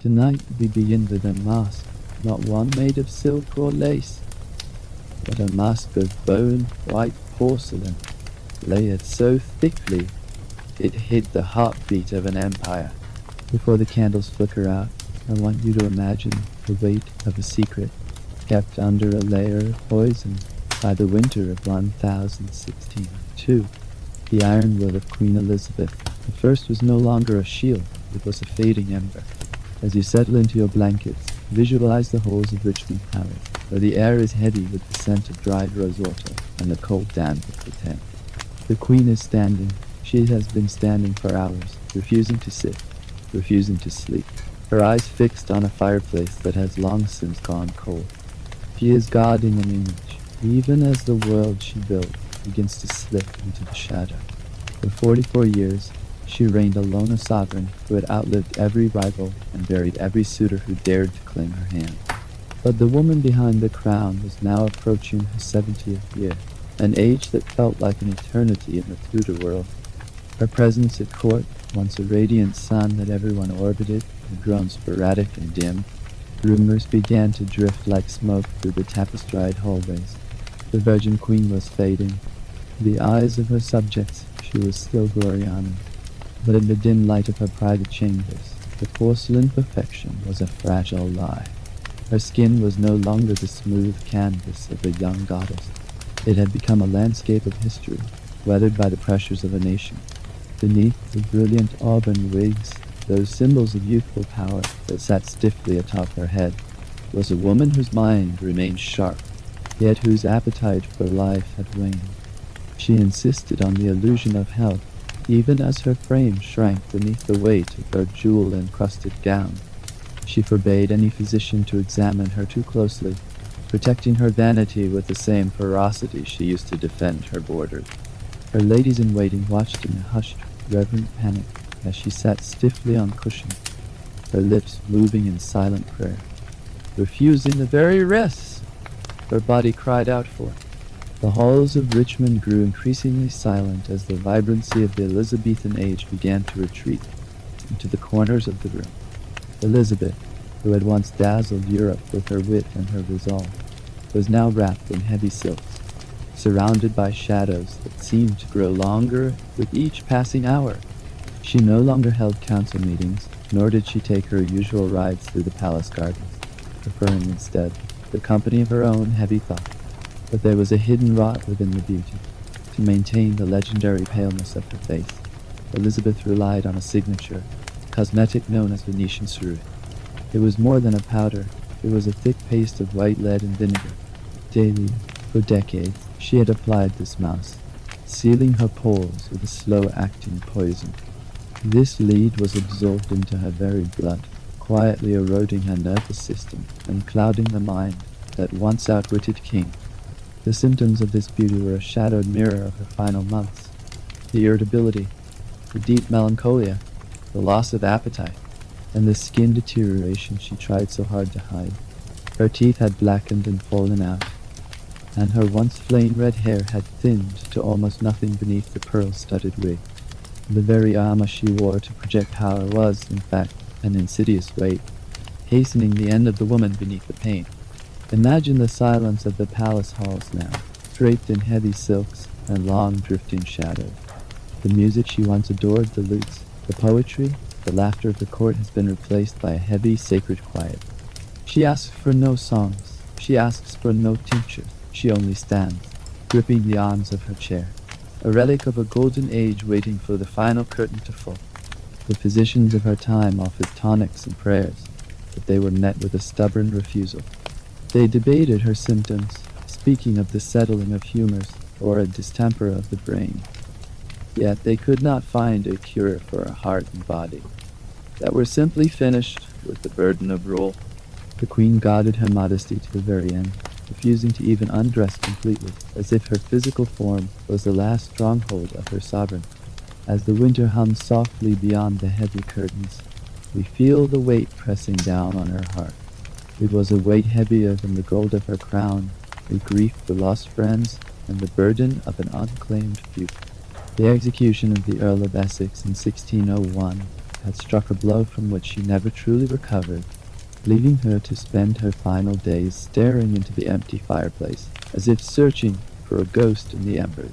Tonight we begin with a mask, not one made of silk or lace, but a mask of bone white porcelain, layered so thickly it hid the heartbeat of an empire. Before the candles flicker out, I want you to imagine the weight of a secret kept under a layer of poison by the winter of 1016. 2. The iron will of Queen Elizabeth. The first was no longer a shield, it was a fading ember. As you settle into your blankets, visualize the halls of Richmond Palace, where the air is heavy with the scent of dried rosewater and the cold damp of the tent. The Queen is standing. She has been standing for hours, refusing to sit, refusing to sleep, her eyes fixed on a fireplace that has long since gone cold. She is guarding an image, even as the world she built begins to slip into the shadow. For 44 years, she reigned alone, a sovereign who had outlived every rival and buried every suitor who dared to claim her hand. But the woman behind the crown was now approaching her 70th year, an age that felt like an eternity in the Tudor world. Her presence at court, once a radiant sun that everyone orbited, had grown sporadic and dim. Rumors began to drift like smoke through the tapestried hallways. The Virgin Queen was fading. To the eyes of her subjects, she was still Gloriana. But in the dim light of her private chambers, the porcelain perfection was a fragile lie. Her skin was no longer the smooth canvas of a young goddess. It had become a landscape of history, weathered by the pressures of a nation. Beneath the brilliant auburn wigs, those symbols of youthful power that sat stiffly atop her head, was a woman whose mind remained sharp, yet whose appetite for life had waned. She insisted on the illusion of health, even as her frame shrank beneath the weight of her jewel-encrusted gown. She forbade any physician to examine her too closely, protecting her vanity with the same ferocity she used to defend her boarders. Her ladies-in-waiting watched in a hushed, reverent panic as she sat stiffly on cushions, her lips moving in silent prayer, refusing the very rest her body cried out for. The halls of Richmond grew increasingly silent as the vibrancy of the Elizabethan age began to retreat into the corners of the room. Elizabeth, who had once dazzled Europe with her wit and her resolve, was now wrapped in heavy silks, surrounded by shadows that seemed to grow longer with each passing hour. She no longer held council meetings, nor did she take her usual rides through the palace gardens, preferring instead the company of her own heavy thought. But there was a hidden rot within the beauty. To maintain the legendary paleness of her face, Elizabeth relied on a signature, cosmetic known as Venetian cerulean. It was more than a powder, it was a thick paste of white lead and vinegar. Daily, for decades, she had applied this mouse, sealing her pores with a slow-acting poison. This lead was absorbed into her very blood, quietly eroding her nervous system and clouding the mind that once outwitted King. The symptoms of this beauty were a shadowed mirror of her final months. The irritability, the deep melancholia, the loss of appetite, and the skin deterioration she tried so hard to hide. Her teeth had blackened and fallen out, and her once flame red hair had thinned to almost nothing beneath the pearl-studded wig. The very armor she wore to project power was, in fact, an insidious weight, hastening the end of the woman beneath the pain. Imagine the silence of the palace halls now, draped in heavy silks and long drifting shadows. The music she once adored, the lutes, the poetry, the laughter of the court has been replaced by a heavy, sacred quiet. She asks for no songs. She asks for no tinctures. She only stands, gripping the arms of her chair, a relic of a golden age waiting for the final curtain to fall. The physicians of her time offered tonics and prayers, but they were met with a stubborn refusal. They debated her symptoms, speaking of the settling of humors or a distemper of the brain. Yet they could not find a cure for a heart and body that were simply finished with the burden of rule. The Queen guarded her modesty to the very end, refusing to even undress completely, as if her physical form was the last stronghold of her sovereign. As the winter hums softly beyond the heavy curtains, we feel the weight pressing down on her heart. It was a weight heavier than the gold of her crown, a grief for lost friends, and the burden of an unclaimed future. The execution of the Earl of Essex in 1601 had struck a blow from which she never truly recovered, leaving her to spend her final days staring into the empty fireplace, as if searching for a ghost in the embers.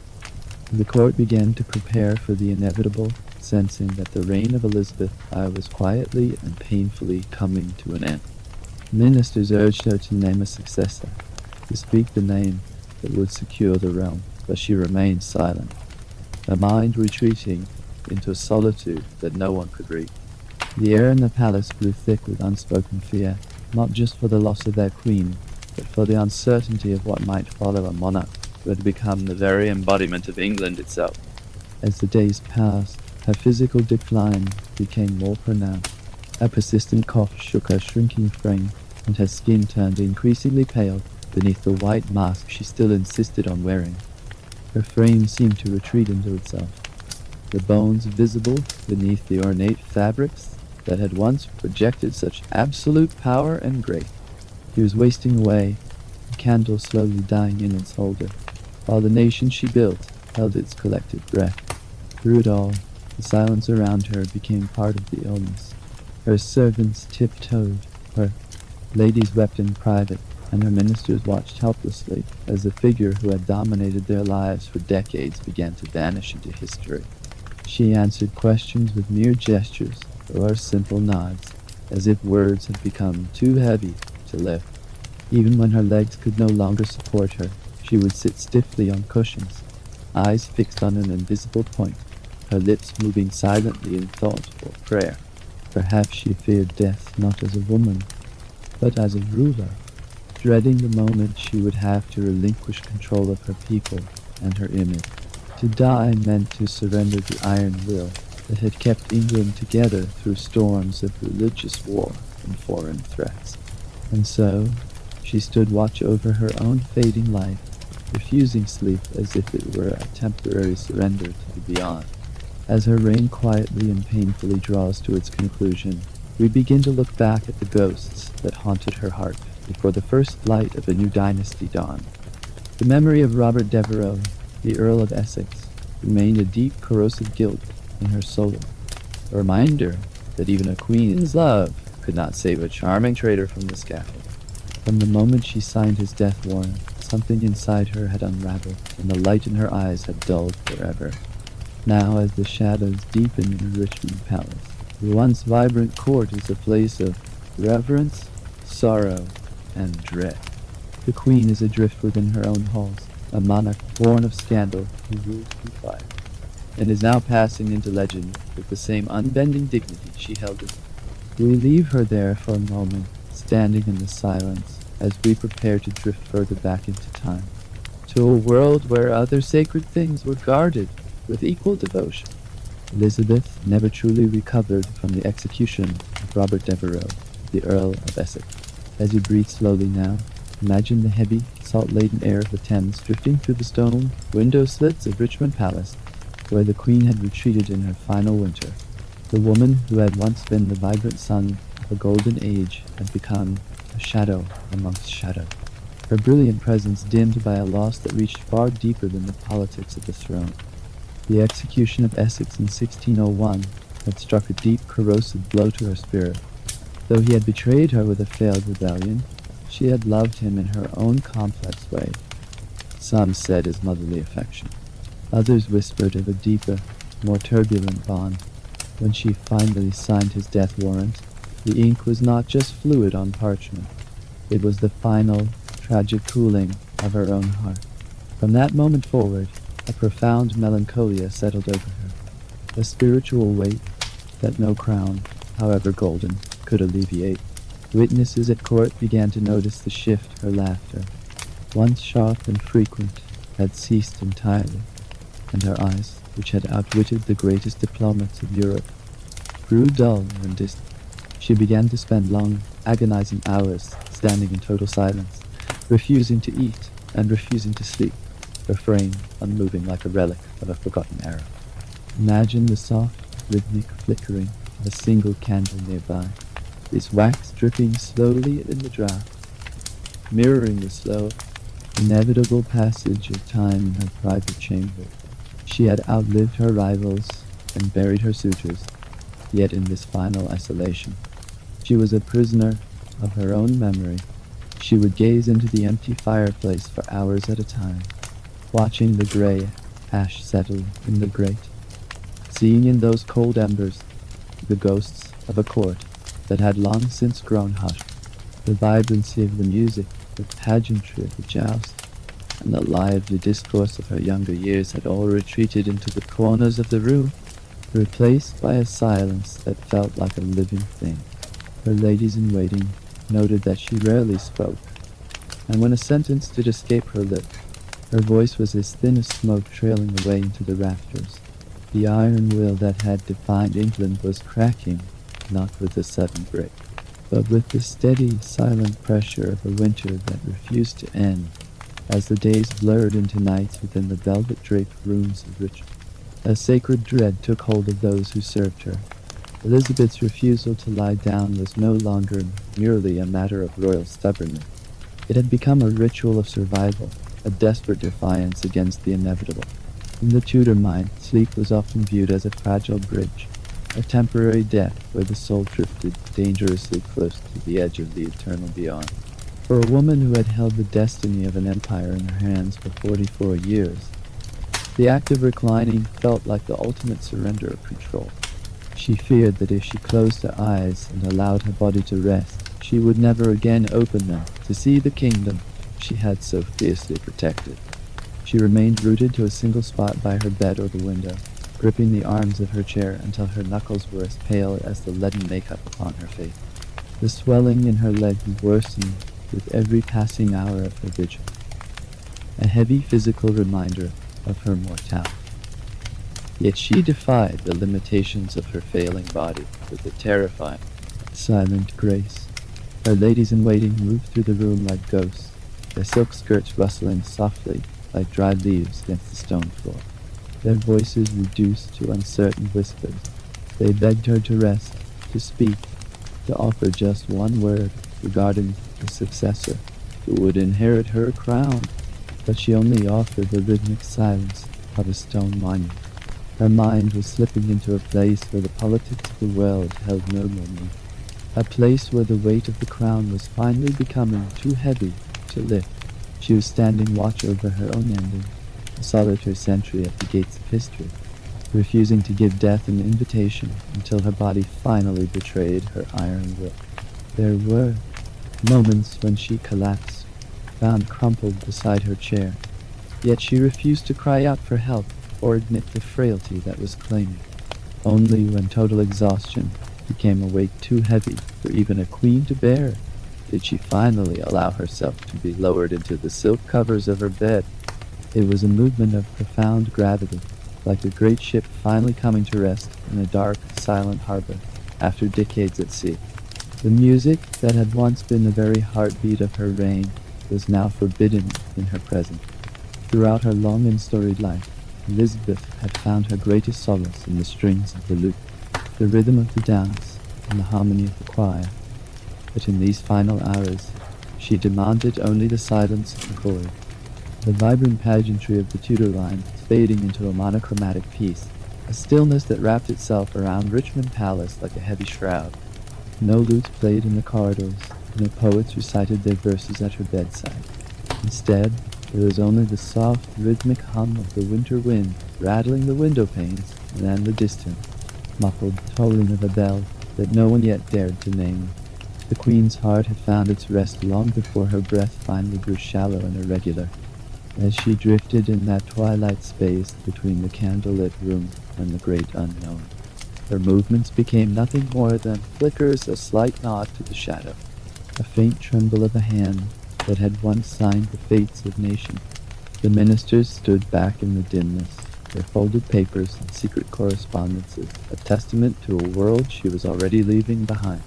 The court began to prepare for the inevitable, sensing that the reign of Elizabeth I was quietly and painfully coming to an end. Ministers urged her to name a successor, to speak the name that would secure the realm, but she remained silent, her mind retreating into a solitude that no one could reach. The air in the palace grew thick with unspoken fear, not just for the loss of their queen, but for the uncertainty of what might follow a monarch who had become the very embodiment of England itself. As the days passed, her physical decline became more pronounced. A persistent cough shook her shrinking frame, and her skin turned increasingly pale beneath the white mask she still insisted on wearing. Her frame seemed to retreat into itself, the bones visible beneath the ornate fabrics that had once projected such absolute power and grace. He was wasting away, the candle slowly dying in its holder, while the nation she built held its collective breath. Through it all, the silence around her became part of the illness. Her servants tiptoed, her ladies wept in private, and her ministers watched helplessly as the figure who had dominated their lives for decades began to vanish into history. She answered questions with mere gestures or simple nods, as if words had become too heavy to lift. Even when her legs could no longer support her, she would sit stiffly on cushions, eyes fixed on an invisible point, her lips moving silently in thought or prayer. Perhaps she feared death not as a woman, but as a ruler, dreading the moment she would have to relinquish control of her people and her image. To die meant to surrender the iron will that had kept England together through storms of religious war and foreign threats. And so, she stood watch over her own fading life, refusing sleep as if it were a temporary surrender to the beyond. As her reign quietly and painfully draws to its conclusion, we begin to look back at the ghosts that haunted her heart before the first light of a new dynasty dawned. The memory of Robert Devereux, the Earl of Essex, remained a deep corrosive guilt in her soul, a reminder that even a queen's love could not save a charming traitor from the scaffold. From the moment she signed his death warrant, something inside her had unraveled, and the light in her eyes had dulled forever. Now, as the shadows deepen in Richmond Palace, the once vibrant court is a place of reverence, sorrow, and dread. The queen is adrift within her own halls, a monarch born of scandal who ruled through fire, and is now passing into legend with the same unbending dignity she held it. We leave her there for a moment, standing in the silence, as we prepare to drift further back into time, to a world where other sacred things were guarded with equal devotion. Elizabeth never truly recovered from the execution of Robert Devereux, the Earl of Essex. As you breathe slowly now, imagine the heavy, salt-laden air of the Thames drifting through the stone window slits of Richmond Palace, where the Queen had retreated in her final winter. The woman who had once been the vibrant sun of a golden age had become a shadow amongst shadows, her brilliant presence dimmed by a loss that reached far deeper than the politics of the throne. The execution of Essex in 1601 had struck a deep, corrosive blow to her spirit. Though he had betrayed her with a failed rebellion, she had loved him in her own complex way. Some said his motherly affection. Others whispered of a deeper, more turbulent bond. When she finally signed his death warrant, the ink was not just fluid on parchment. It was the final, tragic cooling of her own heart. From that moment forward, a profound melancholia settled over her, a spiritual weight that no crown, however golden, could alleviate. Witnesses at court began to notice the shift her laughter, once sharp and frequent, had ceased entirely, and her eyes, which had outwitted the greatest diplomats of Europe, grew dull and distant. She began to spend long, agonizing hours standing in total silence, refusing to eat and refusing to sleep, her frame unmoving like a relic of a forgotten era. Imagine the soft, rhythmic flickering of a single candle nearby, its wax dripping slowly in the draught, mirroring the slow, inevitable passage of time in her private chamber. She had outlived her rivals and buried her suitors, Yet in this final isolation, she was a prisoner of her own memory. She would gaze into the empty fireplace for hours at a time, watching the gray ash settle in the grate, seeing in those cold embers the ghosts of a court that had long since grown hushed, the vibrancy of the music, the pageantry of the joust, and the lively discourse of her younger years had all retreated into the corners of the room, replaced by a silence that felt like a living thing. Her ladies-in-waiting noted that she rarely spoke, and when a sentence did escape her lips, her voice was as thin as smoke trailing away into the rafters. The iron will that had defined England was cracking, not with a sudden break, but with the steady, silent pressure of a winter that refused to end, as the days blurred into nights within the velvet-draped rooms of Richmond. A sacred dread took hold of those who served her. Elizabeth's refusal to lie down was no longer merely a matter of royal stubbornness. It had become a ritual of survival, a desperate defiance against the inevitable. In the Tudor mind, sleep was often viewed as a fragile bridge, a temporary death where the soul drifted dangerously close to the edge of the eternal beyond. For a woman who had held the destiny of an empire in her hands for 44 years, the act of reclining felt like the ultimate surrender of control. She feared that if she closed her eyes and allowed her body to rest, she would never again open them to see the kingdom she had so fiercely protected. She remained rooted to a single spot by her bed or the window, gripping the arms of her chair until her knuckles were as pale as the leaden makeup upon her face. The swelling in her legs worsened with every passing hour of her vigil, a heavy physical reminder of her mortality. Yet she defied the limitations of her failing body with a terrifying, silent grace. Her ladies-in-waiting moved through the room like ghosts, their silk skirts rustling softly like dried leaves against the stone floor. Their voices reduced to uncertain whispers. They begged her to rest, to speak, to offer just one word regarding the successor who would inherit her crown, but she only offered the rhythmic silence of a stone monument. Her mind was slipping into a place where the politics of the world held no meaning, a place where the weight of the crown was finally becoming too heavy to lift. She was standing watch over her own ending, a solitary sentry at the gates of history, refusing to give death an invitation until her body finally betrayed her iron will. There were moments when she collapsed, found crumpled beside her chair, yet she refused to cry out for help or admit the frailty that was claiming. Only when total exhaustion became a weight too heavy for even a queen to bear did she finally allow herself to be lowered into the silk covers of her bed. It was a movement of profound gravity, like a great ship finally coming to rest in a dark, silent harbor after decades at sea. The music that had once been the very heartbeat of her reign was now forbidden in her presence. Throughout her long and storied life, Elizabeth had found her greatest solace in the strings of the lute, the rhythm of the dance, and the harmony of the choir. But in these final hours, she demanded only the silence of the void. The vibrant pageantry of the Tudor line was fading into a monochromatic peace, a stillness that wrapped itself around Richmond Palace like a heavy shroud. No lutes played in the corridors, no poets recited their verses at her bedside. Instead, there was only the soft, rhythmic hum of the winter wind rattling the window panes, and then the distant, muffled tolling of a bell that no one yet dared to name. The Queen's heart had found its rest long before her breath finally grew shallow and irregular, as she drifted in that twilight space between the candlelit room and the great unknown. Her movements became nothing more than flickers, a slight nod to the shadow, a faint tremble of a hand that had once signed the fates of nations. The ministers stood back in the dimness, their folded papers and secret correspondences, a testament to a world she was already leaving behind.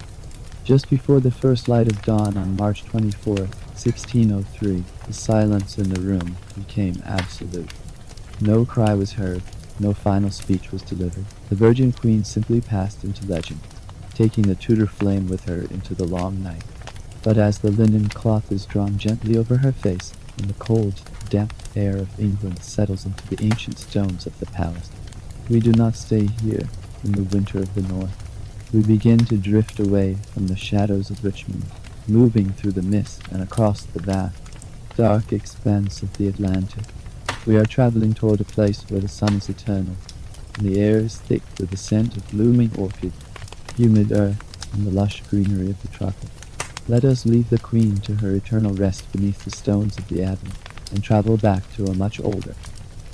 Just before the first light of dawn on March 24th, 1603, the silence in the room became absolute. No cry was heard, no final speech was delivered. The Virgin Queen simply passed into legend, taking the Tudor flame with her into the long night. But as the linen cloth is drawn gently over her face, and the cold, damp air of England settles into the ancient stones of the palace, we do not stay here in the winter of the north. We begin to drift away from the shadows of Richmond, moving through the mist and across the vast, dark expanse of the Atlantic. We are traveling toward a place where the sun is eternal, and the air is thick with the scent of blooming orchids, humid earth, and the lush greenery of the tropics. Let us leave the Queen to her eternal rest beneath the stones of the abbey, and travel back to a much older,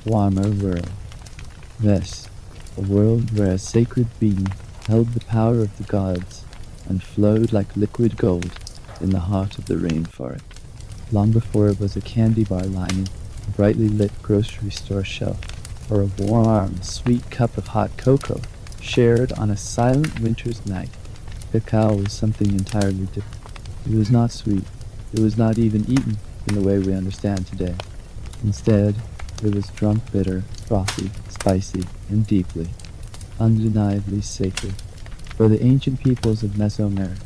warmer world. This, a world where a sacred being held the power of the gods and flowed like liquid gold in the heart of the rainforest, long before it was a candy bar lining a brightly lit grocery store shelf, or a warm, sweet cup of hot cocoa shared on a silent winter's night. Cacao was something entirely different. It was not sweet. It was not even eaten in the way we understand today. Instead, it was drunk bitter, frothy, spicy, and deeply, undeniably sacred. For the ancient peoples of Mesoamerica,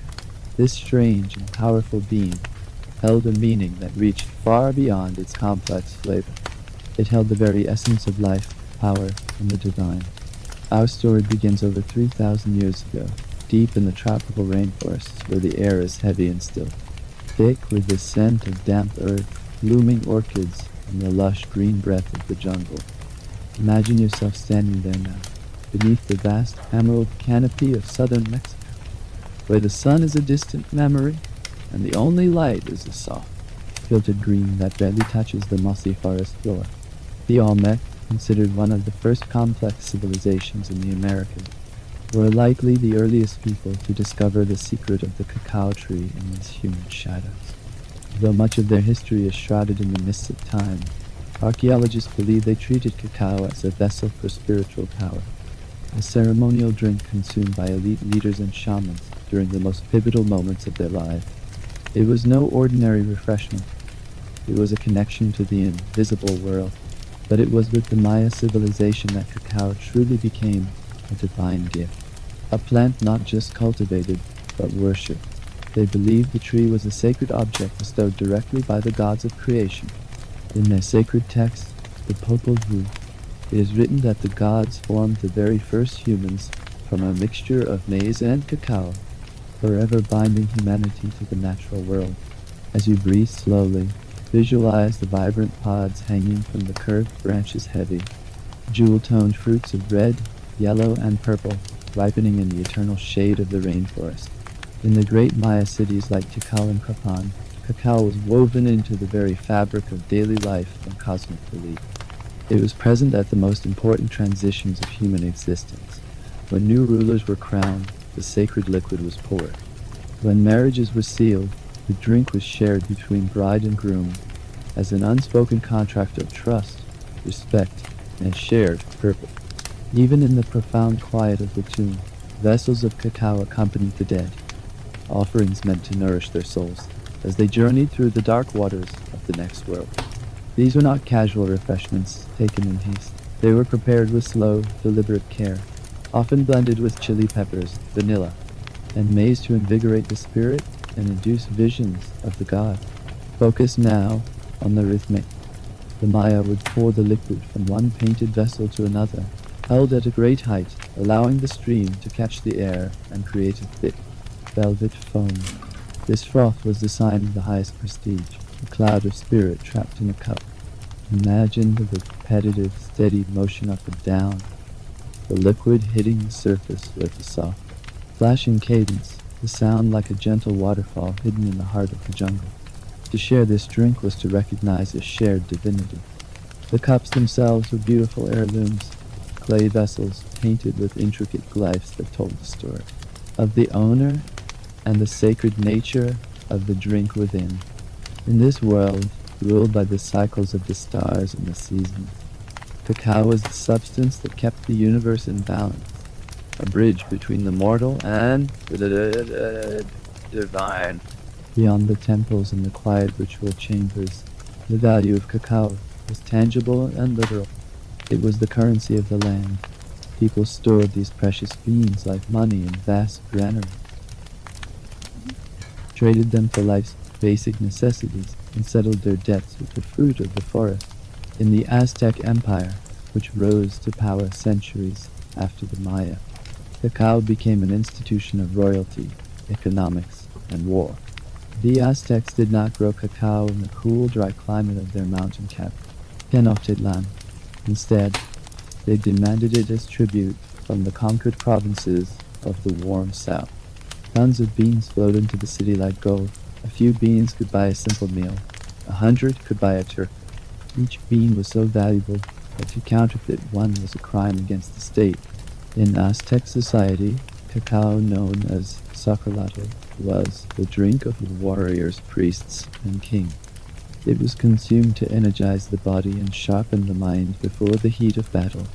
this strange and powerful being held a meaning that reached far beyond its complex flavor. It held the very essence of life, power, and the divine. Our story begins over 3,000 years ago, deep in the tropical rainforests where the air is heavy and still, thick with the scent of damp earth, blooming orchids, and the lush green breath of the jungle. Imagine yourself standing there now, beneath the vast emerald canopy of southern Mexico, where the sun is a distant memory, and the only light is a soft, filtered green that barely touches the mossy forest floor. The Olmec, considered one of the first complex civilizations in the Americas, were likely the earliest people to discover the secret of the cacao tree in these humid shadows. Though much of their history is shrouded in the mists of time, archaeologists believe they treated cacao as a vessel for spiritual power, a ceremonial drink consumed by elite leaders and shamans during the most pivotal moments of their lives. It was no ordinary refreshment. It was a connection to the invisible world, but it was with the Maya civilization that cacao truly became a divine gift, a plant not just cultivated, but worshipped. They believed the tree was a sacred object bestowed directly by the gods of creation. In their sacred text, the Popol Vuh, it is written that the gods formed the very first humans from a mixture of maize and cacao, forever binding humanity to the natural world. As you breathe slowly, visualize the vibrant pods hanging from the curved branches, heavy, jewel-toned fruits of red, yellow, and purple, ripening in the eternal shade of the rainforest. In the great Maya cities like Tikal and Kapan, cacao was woven into the very fabric of daily life and cosmic belief. It was present at the most important transitions of human existence. When new rulers were crowned, the sacred liquid was poured. When marriages were sealed, the drink was shared between bride and groom as an unspoken contract of trust, respect, and shared purpose. Even in the profound quiet of the tomb, vessels of cacao accompanied the dead, offerings meant to nourish their souls as they journeyed through the dark waters of the next world. These were not casual refreshments taken in haste. They were prepared with slow, deliberate care, often blended with chili peppers, vanilla, and maize to invigorate the spirit and induce visions of the god. Focus now on the rhythmic. The Maya would pour the liquid from one painted vessel to another, held at a great height, allowing the stream to catch the air and create a thick, velvet foam. This froth was the sign of the highest prestige, a cloud of spirit trapped in a cup. Imagine the repetitive, steady motion up and down, the liquid hitting the surface with a soft, flashing cadence, the sound like a gentle waterfall hidden in the heart of the jungle. To share this drink was to recognize a shared divinity. The cups themselves were beautiful heirlooms, clay vessels painted with intricate glyphs that told the story of the owner and the sacred nature of the drink within. In this world, ruled by the cycles of the stars and the seasons, cacao was the substance that kept the universe in balance, a bridge between the mortal and the divine. Beyond the temples and the quiet ritual chambers, the value of cacao was tangible and literal. It was the currency of the land. People stored these precious beans like money in vast granaries, traded them for life's basic necessities, and settled their debts with the fruit of the forest. In the Aztec Empire, which rose to power centuries after the Maya, Cacao became an institution of royalty, economics, and war. The Aztecs did not grow cacao in the cool, dry climate of their mountain-capped Tenochtitlan. Instead, they demanded it as tribute from the conquered provinces of the warm south. Tons of beans flowed into the city like gold. A few beans could buy a simple meal. 100 could buy a turkey. Each bean was so valuable that to counterfeit one was a crime against the state. In Aztec society, cacao, known as sacrolato, was the drink of the warriors, priests, and kings. It was consumed to energize the body and sharpen the mind before the heat of battle.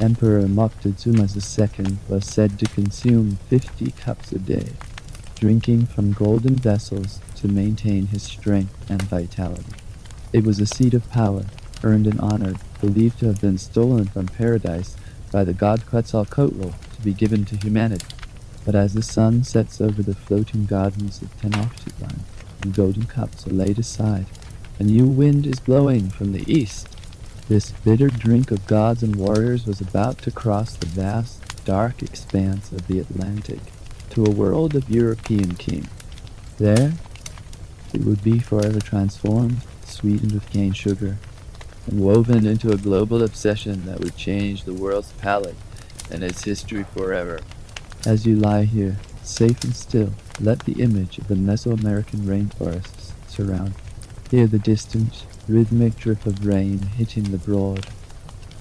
Emperor Moctezuma II was said to consume 50 cups a day, drinking from golden vessels to maintain his strength and vitality. It was a seat of power, earned and honored, believed to have been stolen from paradise by the god Quetzalcoatl to be given to humanity. But as the sun sets over the floating gardens of Tenochtitlan, and golden cups are laid aside, a new wind is blowing from the east. This bitter drink of gods and warriors was about to cross the vast, dark expanse of the Atlantic to a world of European kings. There, it would be forever transformed, sweetened with cane sugar, and woven into a global obsession that would change the world's palate and its history forever. As you lie here, safe and still, let the image of the Mesoamerican rainforests surround. Hear the distant, rhythmic drip of rain hitting the broad,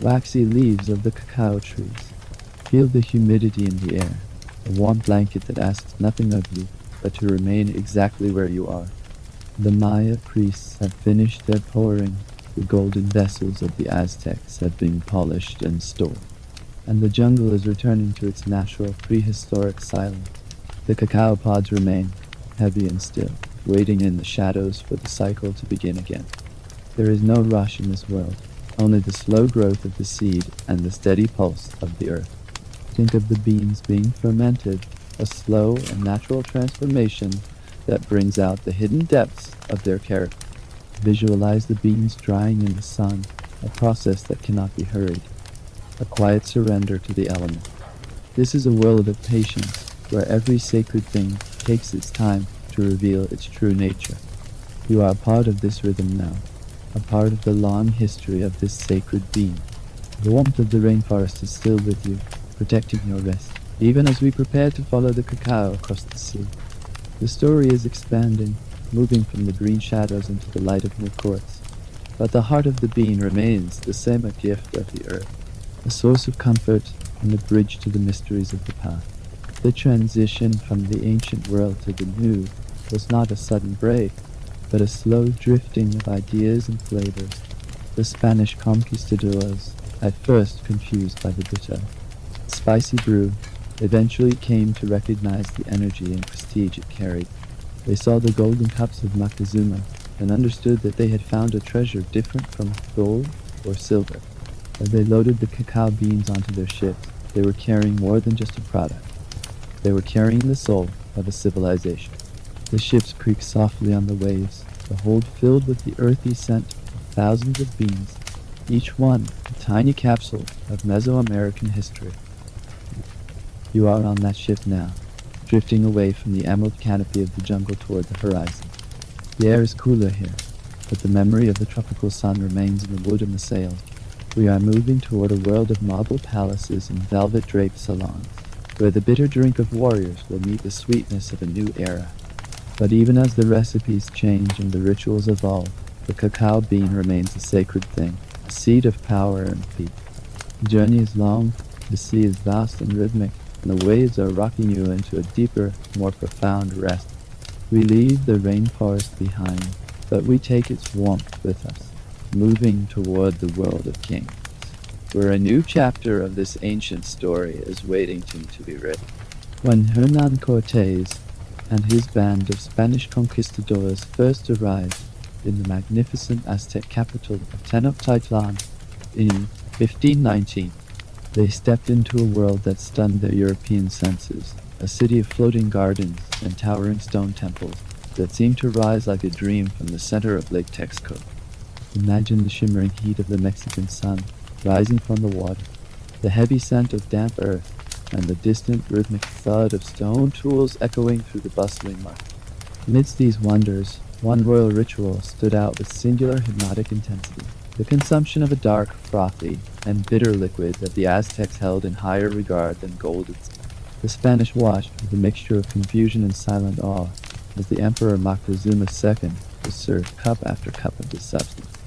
waxy leaves of the cacao trees. Feel the humidity in the air, a warm blanket that asks nothing of you but to remain exactly where you are. The Maya priests have finished their pouring. The golden vessels of the Aztecs have been polished and stored, and the jungle is returning to its natural prehistoric silence. The cacao pods remain, heavy and still, waiting in the shadows for the cycle to begin again. There is no rush in this world, only the slow growth of the seed and the steady pulse of the earth. Think of the beans being fermented, a slow and natural transformation that brings out the hidden depths of their character. Visualize the beans drying in the sun, a process that cannot be hurried, a quiet surrender to the element. This is a world of patience, where every sacred thing takes its time to reveal its true nature. You are a part of this rhythm now, a part of the long history of this sacred being. The warmth of the rainforest is still with you, protecting your rest, even as we prepare to follow the cacao across the sea. The story is expanding, moving from the green shadows into the light of new courts. But the heart of the bean remains the same, a gift of the earth, a source of comfort and a bridge to the mysteries of the past. The transition from the ancient world to the new was not a sudden break, but a slow drifting of ideas and flavors. The Spanish conquistadors, at first confused by the bitter, spicy brew, eventually came to recognize the energy and prestige it carried. They saw the golden cups of Moctezuma and understood that they had found a treasure different from gold or silver. As they loaded the cacao beans onto their ships, they were carrying more than just a product. They were carrying the soul of a civilization. The ships creaked softly on the waves, the hold filled with the earthy scent of thousands of beans, each one a tiny capsule of Mesoamerican history. You are on that ship now, drifting away from the emerald canopy of the jungle toward the horizon. The air is cooler here, but the memory of the tropical sun remains in the wood and the sails. We are moving toward a world of marble palaces and velvet-draped salons, where the bitter drink of warriors will meet the sweetness of a new era. But even as the recipes change and the rituals evolve, the cacao bean remains a sacred thing, a seed of power and peace. The journey is long, the sea is vast and rhythmic, and the waves are rocking you into a deeper, more profound rest. We leave the rainforest behind, but we take its warmth with us, moving toward the world of kings, where a new chapter of this ancient story is waiting to be written. When Hernan Cortés and his band of Spanish conquistadors first arrived in the magnificent Aztec capital of Tenochtitlan in 1519, they stepped into a world that stunned their European senses, a city of floating gardens and towering stone temples that seemed to rise like a dream from the center of Lake Texcoco. Imagine the shimmering heat of the Mexican sun rising from the water, the heavy scent of damp earth, and the distant rhythmic thud of stone tools echoing through the bustling market. Amidst these wonders, one royal ritual stood out with singular hypnotic intensity: the consumption of a dark, frothy, and bitter liquid that the Aztecs held in higher regard than gold itself. The Spanish watched with a mixture of confusion and silent awe as the Emperor Moctezuma II was served cup after cup of this substance,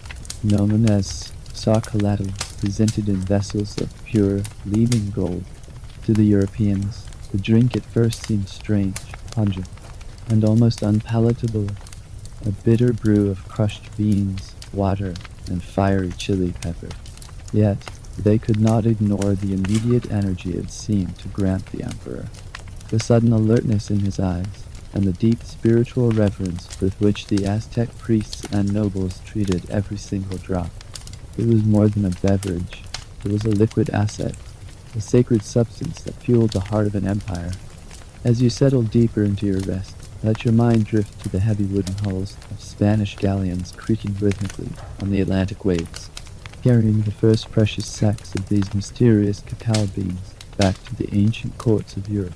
known as sarcolatl, presented in vessels of pure, gleaming gold. To the Europeans, the drink at first seemed strange, pungent, and almost unpalatable, a bitter brew of crushed beans, water, and fiery chili pepper. Yet, they could not ignore the immediate energy it seemed to grant the emperor, the sudden alertness in his eyes, and the deep spiritual reverence with which the Aztec priests and nobles treated every single drop. It was more than a beverage. It was a liquid asset, a sacred substance that fueled the heart of an empire. As you settled deeper into your rest, let your mind drift to the heavy wooden hulls of Spanish galleons creaking rhythmically on the Atlantic waves, carrying the first precious sacks of these mysterious cacao beans back to the ancient courts of Europe.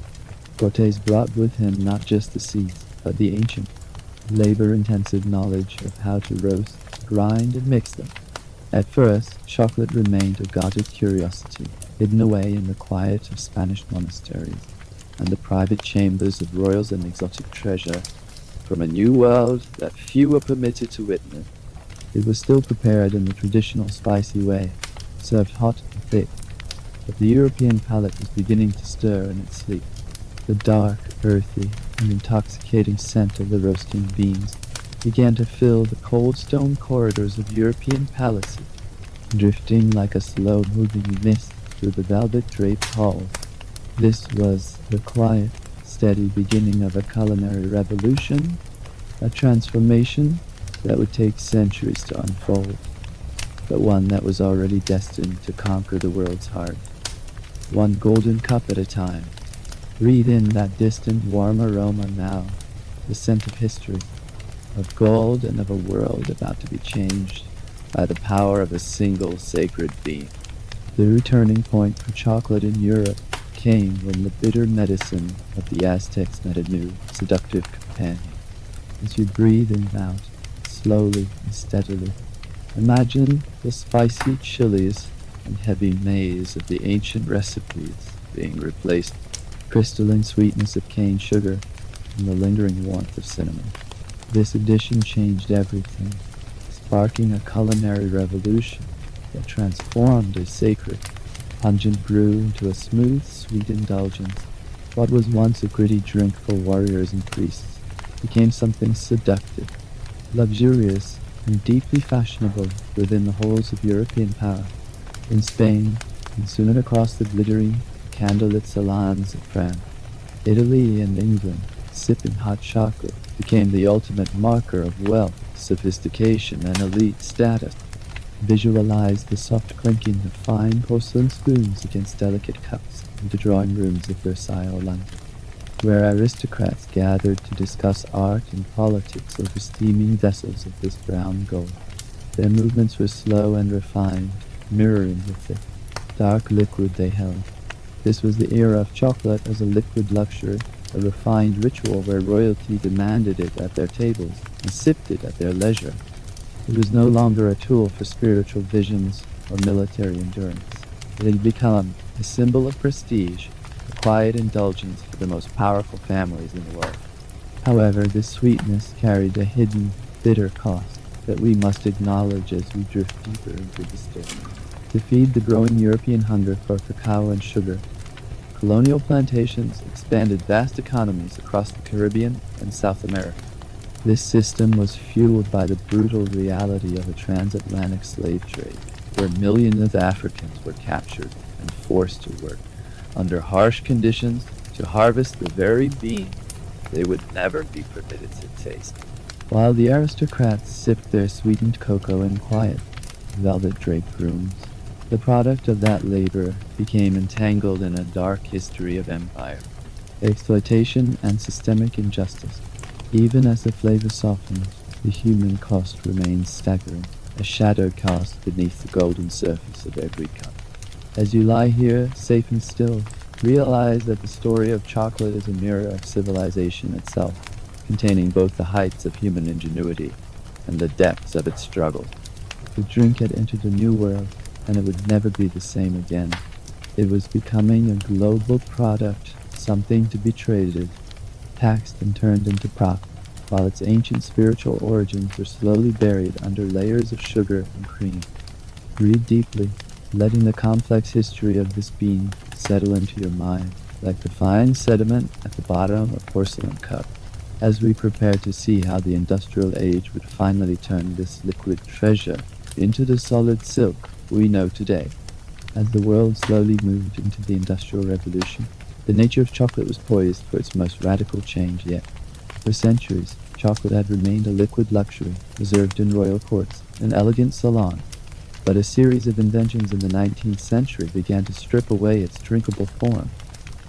Cortés brought with him not just the seeds, but the ancient, labor-intensive knowledge of how to roast, grind, and mix them. At first, chocolate remained a guarded curiosity, hidden away in the quiet of Spanish monasteries and the private chambers of royals and exotic treasure from a new world that few were permitted to witness. It was still prepared in the traditional spicy way, served hot and thick, but the European palate was beginning to stir in its sleep. The dark, earthy, and intoxicating scent of the roasting beans began to fill the cold stone corridors of European palaces, drifting like a slow-moving mist through the velvet-draped halls. This was the quiet, steady beginning of a culinary revolution, a transformation that would take centuries to unfold, but one that was already destined to conquer the world's heart. One golden cup at a time. Breathe in that distant, warm aroma now, the scent of history, of gold and of a world about to be changed by the power of a single sacred bean. The returning point for chocolate in Europe came when the bitter medicine of the Aztecs met a new, seductive companion. As you breathe in and out, slowly and steadily, imagine the spicy chilies and heavy maize of the ancient recipes being replaced with crystalline sweetness of cane sugar and the lingering warmth of cinnamon. This addition changed everything, sparking a culinary revolution that transformed a sacred, pungent brew into a smooth, sweet indulgence. What was once a gritty drink for warriors and priests became something seductive, luxurious, and deeply fashionable within the halls of European power. In Spain, and soon across the glittering, candlelit salons of France, Italy, and England, sipping hot chocolate became the ultimate marker of wealth, sophistication, and elite status. Visualize the soft clinking of fine porcelain spoons against delicate cups in the drawing rooms of Versailles or London, where aristocrats gathered to discuss art and politics over steaming vessels of this brown gold. Their movements were slow and refined, mirroring the thick, dark liquid they held. This was the era of chocolate as a liquid luxury, a refined ritual where royalty demanded it at their tables and sipped it at their leisure. It was no longer a tool for spiritual visions or military endurance. It had become a symbol of prestige, a quiet indulgence for the most powerful families in the world. However, this sweetness carried a hidden, bitter cost that we must acknowledge as we drift deeper into the story. To feed the growing European hunger for cacao and sugar, colonial plantations expanded vast economies across the Caribbean and South America. This system was fueled by the brutal reality of a transatlantic slave trade, where millions of Africans were captured and forced to work under harsh conditions to harvest the very bean they would never be permitted to taste. While the aristocrats sipped their sweetened cocoa in quiet, velvet-draped rooms, the product of that labor became entangled in a dark history of empire, exploitation, and systemic injustice. Even as the flavor softened, the human cost remained staggering, a shadow cast beneath the golden surface of every cup. As you lie here, safe and still, Realize that the story of chocolate is a mirror of civilization itself, containing both the heights of human ingenuity and the depths of its struggle. The drink had entered a new world, and it would never be the same again. It was becoming a global product, something to be traded, taxed and turned into profit, while its ancient spiritual origins were slowly buried under layers of sugar and cream. Read deeply, letting the complex history of this bean settle into your mind, like the fine sediment at the bottom of a porcelain cup, as we prepare to see how the industrial age would finally turn this liquid treasure into the solid silk we know today. As the world slowly moved into the Industrial Revolution, the nature of chocolate was poised for its most radical change yet. For centuries, chocolate had remained a liquid luxury, reserved in royal courts and elegant salons. But a series of inventions in the 19th century began to strip away its drinkable form.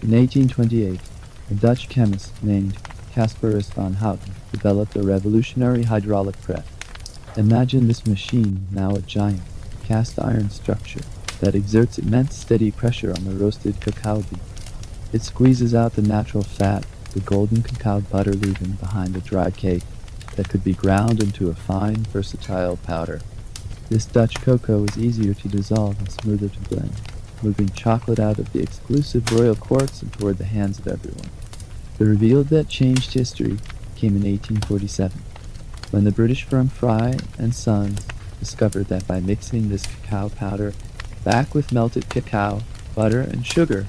In 1828, a Dutch chemist named Casparus van Houten developed a revolutionary hydraulic press. Imagine this machine, now a giant, cast-iron structure that exerts immense steady pressure on the roasted cacao bean. It squeezes out the natural fat, the golden cacao butter leaving behind a dry cake that could be ground into a fine, versatile powder. This Dutch cocoa is easier to dissolve and smoother to blend, moving chocolate out of the exclusive royal courts and toward the hands of everyone. The reveal that changed history came in 1847, when the British firm Fry and Sons discovered that by mixing this cacao powder back with melted cacao, butter, and sugar,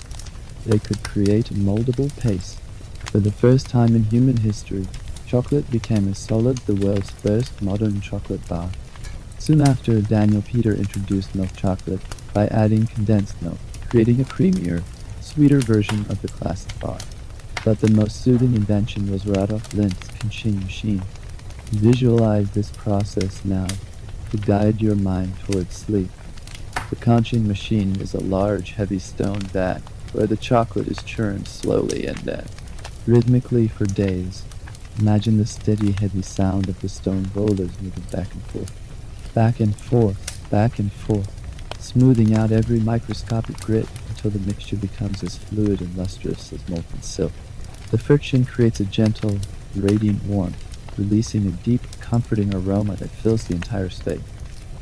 they could create a moldable paste. For the first time in human history, chocolate became as solid the world's first modern chocolate bar. Soon after, Daniel Peter introduced milk chocolate by adding condensed milk, creating a creamier, sweeter version of the classic bar. But the most soothing invention was Rudolf Lindt's Kenshin machine. Visualize this process now to guide your mind towards sleep. The Kenshin machine is a large, heavy stone vat where the chocolate is churned slowly and rhythmically for days. Imagine the steady, heavy sound of the stone rollers moving back and forth. Back and forth, back and forth, smoothing out every microscopic grit until the mixture becomes as fluid and lustrous as molten silk. The friction creates a gentle, radiant warmth, releasing a deep, comforting aroma that fills the entire space.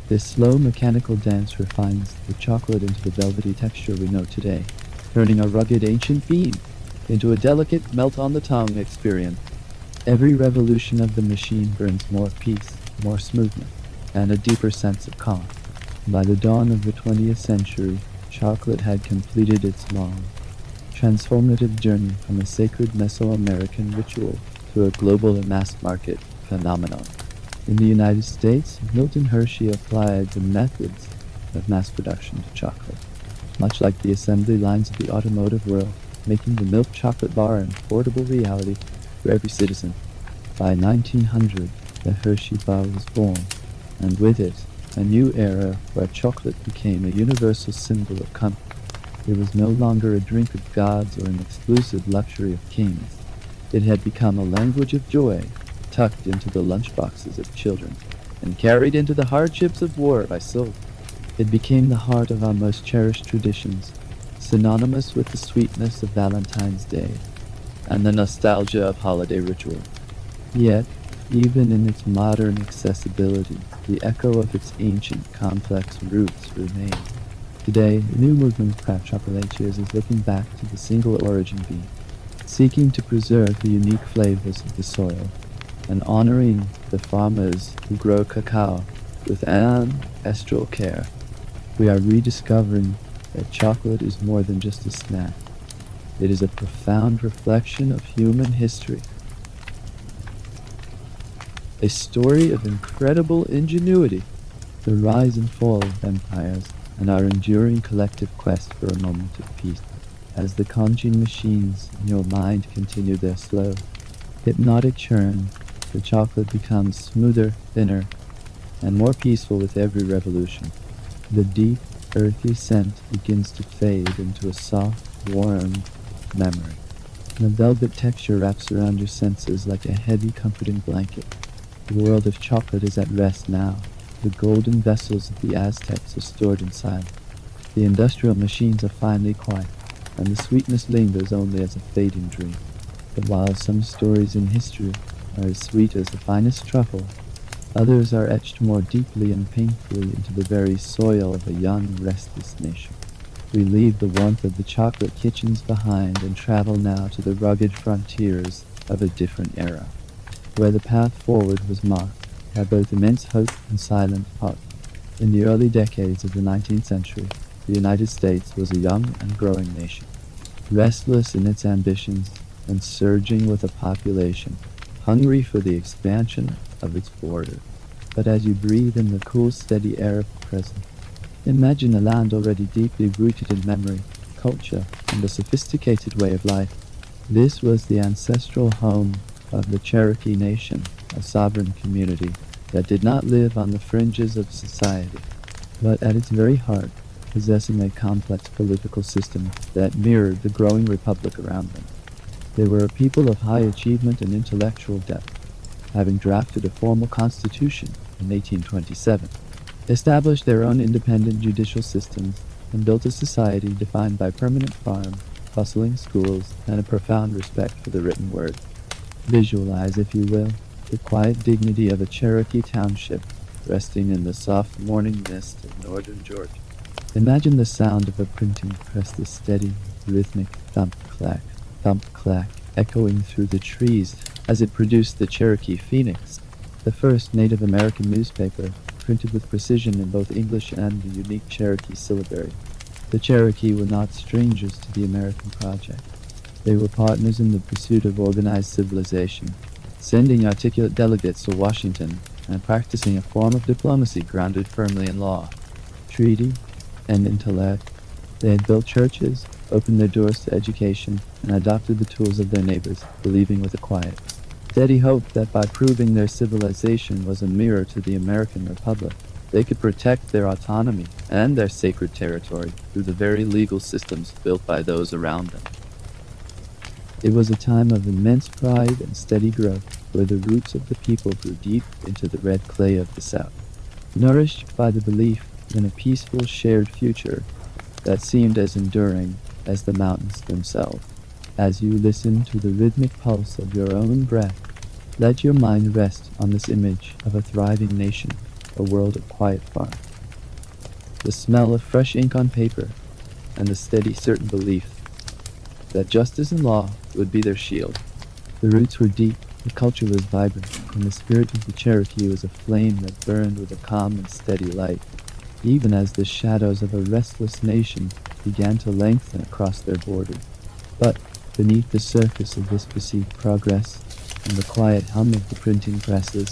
This slow, mechanical dance refines the chocolate into the velvety texture we know today, turning a rugged ancient bean into a delicate, melt-on-the-tongue experience. Every revolution of the machine brings more peace, more smoothness, and a deeper sense of calm. By the dawn of the 20th century, chocolate had completed its long, transformative journey from a sacred Mesoamerican ritual to a global and mass-market phenomenon. In the United States, Milton Hershey applied the methods of mass production to chocolate, much like the assembly lines of the automotive world, making the milk chocolate bar an affordable reality for every citizen. By 1900, the Hershey bar was born, and with it, a new era where chocolate became a universal symbol of comfort. It was no longer a drink of gods or an exclusive luxury of kings. It had become a language of joy, tucked into the lunchboxes of children, and carried into the hardships of war by soldiers. It became the heart of our most cherished traditions, synonymous with the sweetness of Valentine's Day and the nostalgia of holiday ritual. Yet, even in its modern accessibility, the echo of its ancient, complex roots remains. Today, a new movement of craft chocolatiers is looking back to the single origin bean, seeking to preserve the unique flavors of the soil, and honoring the farmers who grow cacao with ancestral care. We are rediscovering that chocolate is more than just a snack. It is a profound reflection of human history, a story of incredible ingenuity, the rise and fall of empires, and our enduring collective quest for a moment of peace. As the Kenshin machines in your mind continue their slow, hypnotic churn, the chocolate becomes smoother, thinner, and more peaceful with every revolution. The deep, earthy scent begins to fade into a soft, warm memory. The velvet texture wraps around your senses like a heavy, comforting blanket. The world of chocolate is at rest now. The golden vessels of the Aztecs are stored in silence. The industrial machines are finally quiet. and the sweetness lingers only as a fading dream. But while some stories in history are as sweet as the finest truffle, others are etched more deeply and painfully into the very soil of a young, restless nation. We leave the warmth of the chocolate kitchens behind and travel now to the rugged frontiers of a different era, where the path forward was marked by both immense hope and silent heart. In the early decades of the 19th century, the United States was a young and growing nation, restless in its ambitions and surging with a population hungry for the expansion of its borders. But as you breathe in the cool, steady air of the present, imagine a land already deeply rooted in memory, culture, and a sophisticated way of life. This was the ancestral home of the Cherokee Nation, a sovereign community that did not live on the fringes of society, but at its very heart, possessing a complex political system that mirrored the growing republic around them. They were a people of high achievement and intellectual depth, having drafted a formal constitution in 1827, established their own independent judicial systems, and built a society defined by permanent farm, bustling schools, and a profound respect for the written word. Visualize, if you will, the quiet dignity of a Cherokee township resting in the soft morning mist of northern Georgia. Imagine the sound of a printing press, the steady, rhythmic thump clack, echoing through the trees as it produced the Cherokee Phoenix, the first Native American newspaper printed with precision in both English and the unique Cherokee syllabary. The Cherokee were not strangers to the American project. They were partners in the pursuit of organized civilization, sending articulate delegates to Washington and practicing a form of diplomacy grounded firmly in law, treaty, and intellect. They had built churches, opened their doors to education, and adopted the tools of their neighbors, believing with a quiet, steady hope that by proving their civilization was a mirror to the American Republic, they could protect their autonomy and their sacred territory through the very legal systems built by those around them. It was a time of immense pride and steady growth, where the roots of the people grew deep into the red clay of the South, nourished by the belief in a peaceful shared future that seemed as enduring as the mountains themselves. As you listen to the rhythmic pulse of your own breath, let your mind rest on this image of a thriving nation, a world of quiet farms. The smell of fresh ink on paper, and the steady, certain belief that justice and law would be their shield. The roots were deep, the culture was vibrant, and the spirit of the Cherokee was a flame that burned with a calm and steady light, even as the shadows of a restless nation began to lengthen across their borders. But beneath the surface of this perceived progress and the quiet hum of the printing presses,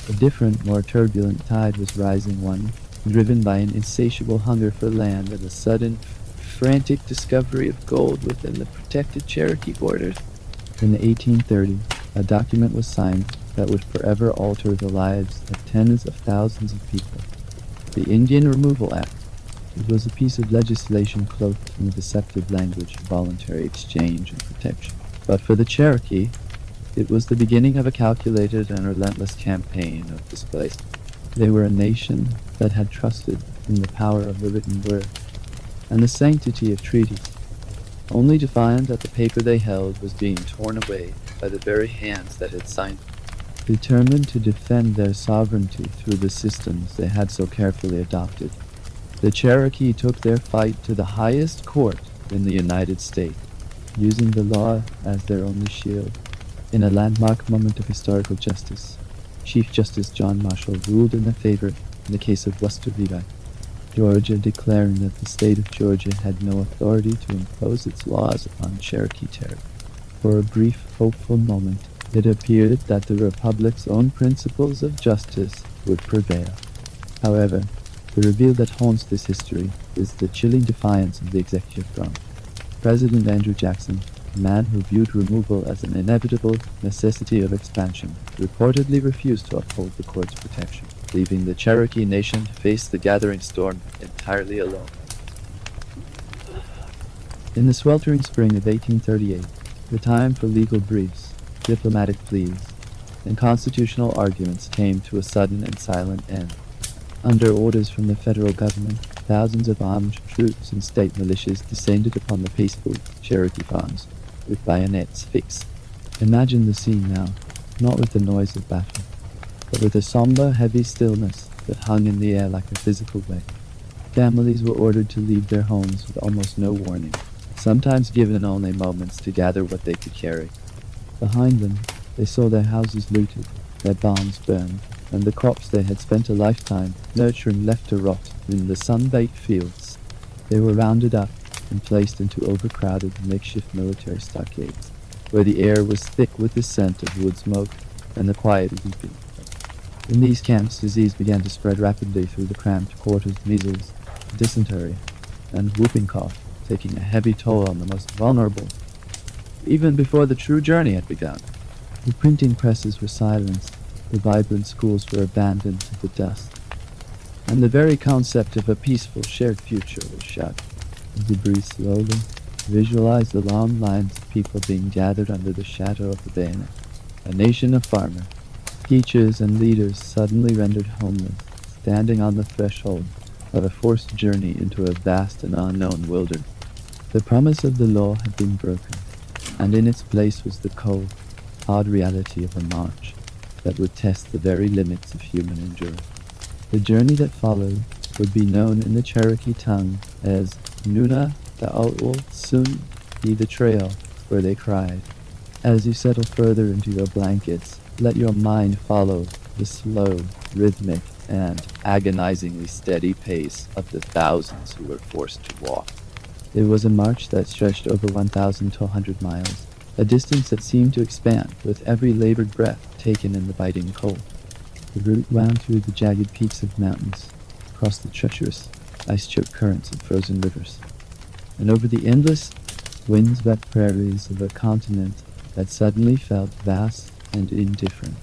a different, more turbulent tide was rising, one driven by an insatiable hunger for land and a sudden, frantic discovery of gold within the protected Cherokee borders. In 1830, a document was signed that would forever alter the lives of tens of thousands of people. The Indian Removal Act. It was a piece of legislation cloaked in the deceptive language of voluntary exchange and protection. But for the Cherokee, it was the beginning of a calculated and relentless campaign of displacement. They were a nation that had trusted in the power of the written word and the sanctity of treaties, only to find that the paper they held was being torn away by the very hands that had signed it. Determined to defend their sovereignty through the systems they had so carefully adopted, the Cherokee took their fight to the highest court in the United States, using the law as their only shield. In a landmark moment of historical justice, Chief Justice John Marshall ruled in their favor in the case of West Virginia, Georgia, declaring that the state of Georgia had no authority to impose its laws upon Cherokee territory. For a brief, hopeful moment, it appeared that the Republic's own principles of justice would prevail. However, the reveal that haunts this history is the chilling defiance of the executive branch. President Andrew Jackson, a man who viewed removal as an inevitable necessity of expansion, reportedly refused to uphold the court's protection, leaving the Cherokee Nation to face the gathering storm entirely alone. In the sweltering spring of 1838, the time for legal briefs, diplomatic pleas, and constitutional arguments came to a sudden and silent end. Under orders from the federal government, thousands of armed troops and state militias descended upon the peaceful Cherokee farms, with bayonets fixed. Imagine the scene now, not with the noise of battle, but with a somber, heavy stillness that hung in the air like a physical weight. Families were ordered to leave their homes with almost no warning, sometimes given only moments to gather what they could carry. Behind them, they saw their houses looted, their barns burned, and the crops they had spent a lifetime nurturing left to rot in the sun-baked fields. They were rounded up and placed into overcrowded makeshift military stockades, where the air was thick with the scent of wood smoke and the quiet weeping. In these camps, disease began to spread rapidly through the cramped quarters, measles, dysentery, and whooping cough, taking a heavy toll on the most vulnerable, even before the true journey had begun. The printing presses were silenced, the vibrant schools were abandoned to the dust, and the very concept of a peaceful shared future was shattered. As they breathed slowly, visualized the long lines of people being gathered under the shadow of the bayonet. A nation of farmers, teachers, and leaders suddenly rendered homeless, standing on the threshold of a forced journey into a vast and unknown wilderness. The promise of the law had been broken, and in its place was the cold, hard reality of a march that would test the very limits of human endurance. The journey that followed would be known in the Cherokee tongue as Nuna Ta'ol Sun Be the Trail Where They Cried. As you settle further into your blankets, let your mind follow the slow, rhythmic, and agonizingly steady pace of the thousands who were forced to walk. It was a march that stretched over 1,200 miles, a distance that seemed to expand with every labored breath taken in the biting cold. The route wound through the jagged peaks of mountains, across the treacherous, ice-choked currents of frozen rivers, and over the endless, wind-swept prairies of a continent that suddenly felt vast and indifferent.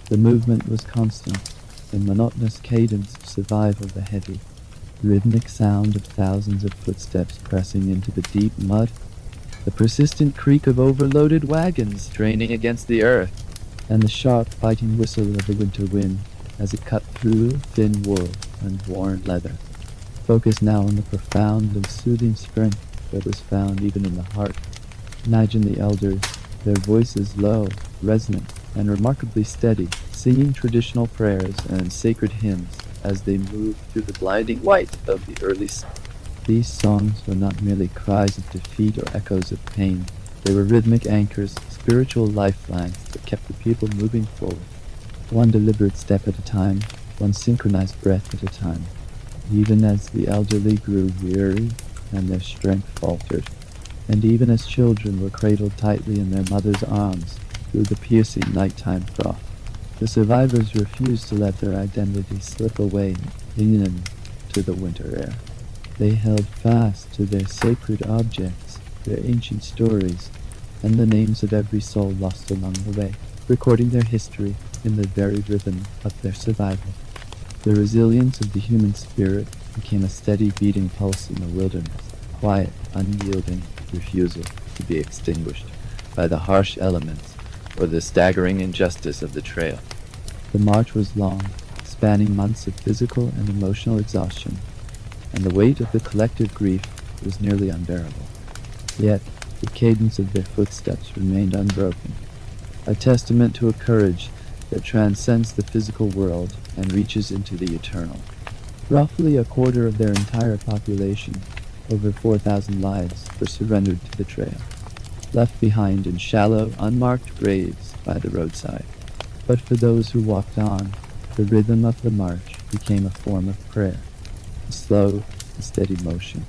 The movement was constant, the monotonous cadence of survival the heavy, rhythmic sound of thousands of footsteps pressing into the deep mud, the persistent creak of overloaded wagons straining against the earth, and the sharp, biting whistle of the winter wind as it cut through thin wool and worn leather. Focus now on the profound and soothing strength that was found even in the heart. Imagine the elders, their voices low, resonant, and remarkably steady, singing traditional prayers and sacred hymns as they moved through the blinding white of the early sun. These songs were not merely cries of defeat or echoes of pain. They were rhythmic anchors, spiritual lifelines that kept the people moving forward, one deliberate step at a time, one synchronized breath at a time. Even as the elderly grew weary and their strength faltered, and even as children were cradled tightly in their mother's arms through the piercing nighttime frost, the survivors refused to let their identities slip away into the winter air. They held fast to their sacred objects, their ancient stories, and the names of every soul lost along the way, recording their history in the very rhythm of their survival. The resilience of the human spirit became a steady beating pulse in the wilderness, quiet, unyielding refusal to be extinguished by the harsh elements or the staggering injustice of the trail. The march was long, spanning months of physical and emotional exhaustion, and the weight of the collective grief was nearly unbearable. Yet, the cadence of their footsteps remained unbroken, a testament to a courage that transcends the physical world and reaches into the eternal. Roughly a quarter of their entire population, over 4,000 lives, were surrendered to the trail, left behind in shallow, unmarked graves by the roadside. But for those who walked on, the rhythm of the march became a form of prayer, a slow and steady motion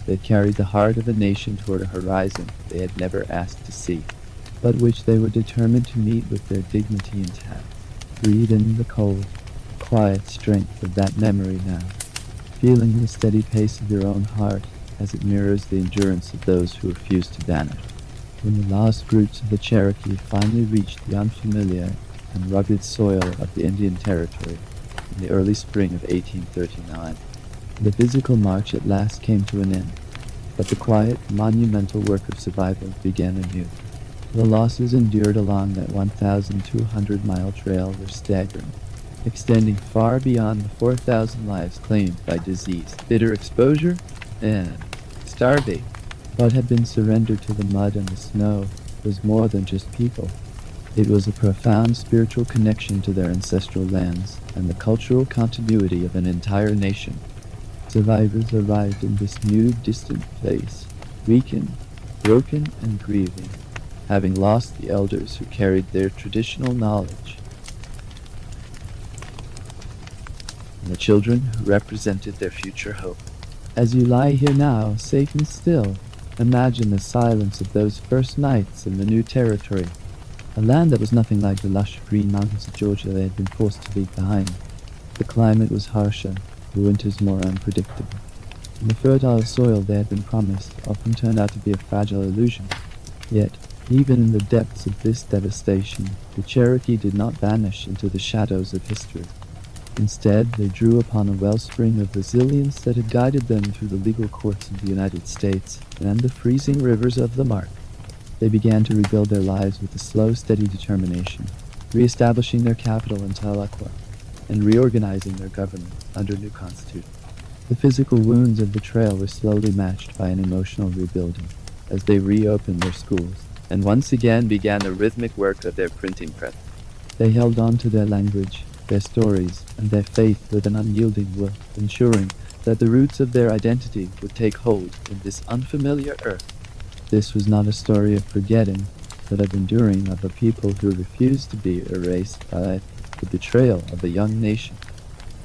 that carried the heart of a nation toward a horizon they had never asked to see, but which they were determined to meet with their dignity intact. Breathe in the cold, quiet strength of that memory now, feeling the steady pace of your own heart as it mirrors the endurance of those who refuse to vanish. When the last roots of the Cherokee finally reached the unfamiliar and rugged soil of the Indian Territory in the early spring of 1839, the physical march at last came to an end, but the quiet, monumental work of survival began anew. The losses endured along that 1,200-mile trail were staggering, extending far beyond the 4,000 lives claimed by disease, bitter exposure, and starvation. What had been surrendered to the mud and the snow was more than just people. It was a profound spiritual connection to their ancestral lands and the cultural continuity of an entire nation. Survivors arrived in this new, distant place, weakened, broken, and grieving, having lost the elders who carried their traditional knowledge, and the children who represented their future hope. As you lie here now, safe and still, imagine the silence of those first nights in the new territory, a land that was nothing like the lush green mountains of Georgia they had been forced to leave behind. The climate was harsher, the winters more unpredictable, and the fertile soil they had been promised often turned out to be a fragile illusion. Yet, even in the depths of this devastation, the Cherokee did not vanish into the shadows of history. Instead, they drew upon a wellspring of resilience that had guided them through the legal courts of the United States and the freezing rivers of the Mark. They began to rebuild their lives with a slow, steady determination, re-establishing their capital in Tahlequah and reorganizing their government under new constitution. The physical wounds of the trail were slowly matched by an emotional rebuilding as they reopened their schools and once again began the rhythmic work of their printing press. They held on to their language, their stories, and their faith with an unyielding will, ensuring that the roots of their identity would take hold in this unfamiliar earth. This was not a story of forgetting, but of enduring, of a people who refused to be erased by the betrayal of a young nation.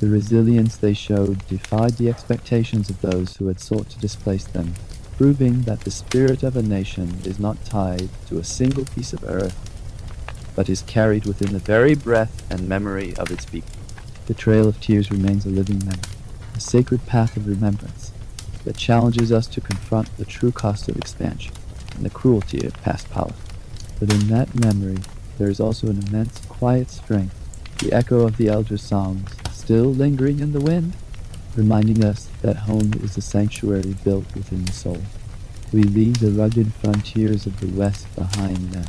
The resilience they showed defied the expectations of those who had sought to displace them, proving that the spirit of a nation is not tied to a single piece of earth, but is carried within the very breath and memory of its people. The Trail of Tears remains a living memory, a sacred path of remembrance that challenges us to confront the true cost of expansion and the cruelty of past power. But in that memory, there is also an immense quiet strength, the echo of the elders' songs still lingering in the wind, reminding us that home is a sanctuary built within the soul. We leave the rugged frontiers of the West behind now,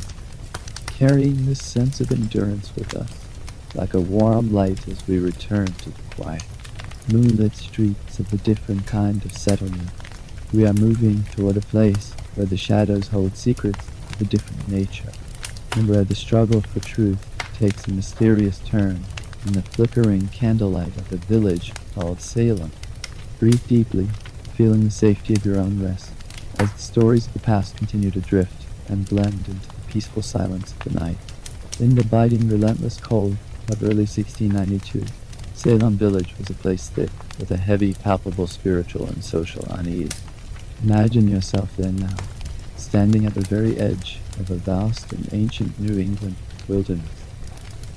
carrying this sense of endurance with us, like a warm light as we return to the quiet, moonlit streets of a different kind of settlement. We are moving toward a place where the shadows hold secrets of a different nature, and where the struggle for truth takes a mysterious turn in the flickering candlelight of a village called Salem. Breathe deeply, feeling the safety of your own rest, as the stories of the past continue to drift and blend into the peaceful silence of the night. In the biting, relentless cold of early 1692, Salem village was a place thick with a heavy, palpable spiritual and social unease. Imagine yourself there now, standing at the very edge of a vast and ancient New England wilderness,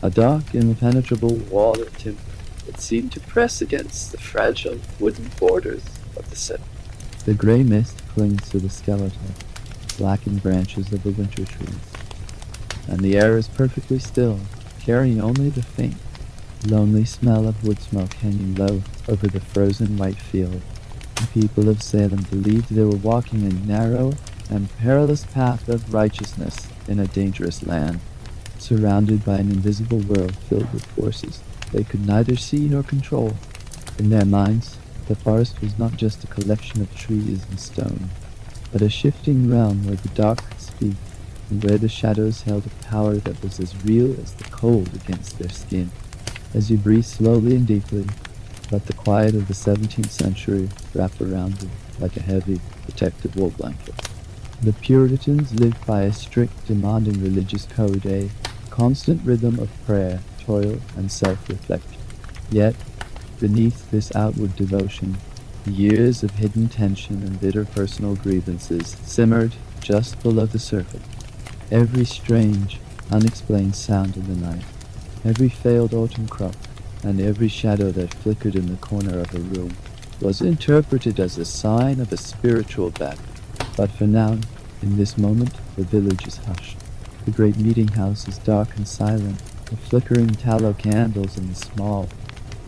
a dark, impenetrable wall of timber that seemed to press against the fragile wooden borders of the settlement. The gray mist clings to the skeletal, blackened branches of the winter trees, and the air is perfectly still, carrying only the faint, lonely smell of wood smoke hanging low over the frozen white field. The people of Salem believed they were walking a narrow and perilous path of righteousness in a dangerous land, surrounded by an invisible world filled with forces they could neither see nor control. In their minds, the forest was not just a collection of trees and stone, but a shifting realm where the dark could speak, and where the shadows held a power that was as real as the cold against their skin. As you breathe slowly and deeply, let the quiet of the 17th century wrap around you like a heavy, protective wool blanket. The Puritans lived by a strict, demanding religious code, a constant rhythm of prayer, toil, and self-reflection. Yet, beneath this outward devotion, years of hidden tension and bitter personal grievances simmered just below the surface. Every strange, unexplained sound in the night, every failed autumn crop, and every shadow that flickered in the corner of a room was interpreted as a sign of a spiritual battle. But for now, in this moment, the village is hushed. The great meeting house is dark and silent. The flickering tallow candles in the small,